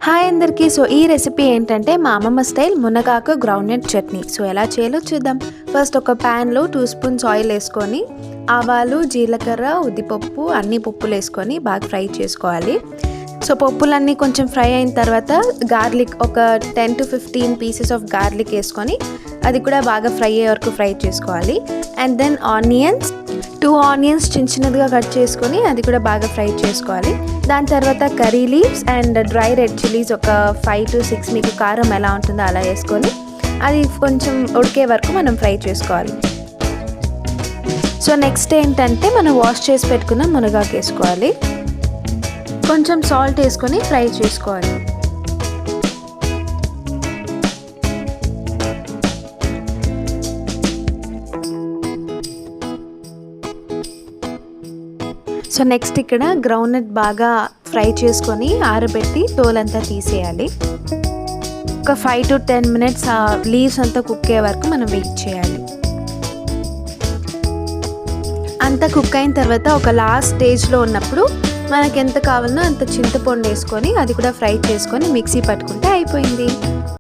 Hi అందరికీ. ఈ recipe ఏంటంటే మా అమ్మమ్మ స్టైల్ మునగాకు గ్రౌండ్నట్ చట్నీ. ఎలా చేయాలో చూద్దాం. ఫస్ట్ ఒక ప్యాన్లో 2 స్పూన్స్ ఆయిల్ వేసుకొని ఆవాలు, జీలకర్ర, ఉద్దిపప్పు అన్ని పప్పులు వేసుకొని బాగా ఫ్రై చేసుకోవాలి. పప్పులన్నీ కొంచెం ఫ్రై అయిన తర్వాత గార్లిక్ ఒక 10 to 15 పీసెస్ ఆఫ్ గార్లిక్ వేసుకొని అది కూడా బాగా ఫ్రై అయ్యే వరకు ఫ్రై చేసుకోవాలి. అండ్ దెన్ ఆనియన్స్, 2 ఆనియన్స్ చిన్నదిగా కట్ చేసుకొని అది కూడా బాగా ఫ్రై చేసుకోవాలి. దాని తర్వాత curry leaves and dry red chillies ఒక 5 to 6 మీకు కారం ఎలా ఉంటుందో అలా వేసుకొని అది కొంచెం ఉడికే వరకు మనం ఫ్రై చేసుకోవాలి. నెక్స్ట్ ఏంటంటే మనం వాష్ చేసి పెట్టుకున్న మునగాకు వేసుకోవాలి. కొంచెం సాల్ట్ వేసుకొని ఫ్రై చేసుకోవాలి. నెక్స్ట్ ఇక్కడ గ్రౌండ్నట్ బాగా ఫ్రై చేసుకొని ఆరబెట్టి తోలంతా తీసేయాలి. ఒక 5 to 10 minutes ఆ లీవ్స్ అంతా కుక్ అయ్యే వరకు మనం వెయిట్ చేయాలి. అంతా కుక్ అయిన తర్వాత ఒక లాస్ట్ స్టేజ్లో ఉన్నప్పుడు మనకి ఎంత కావాలనో అంత చింతపండు వేసుకొని అది కూడా ఫ్రై చేసుకొని మిక్సీ పట్టుకుంటే అయిపోయింది.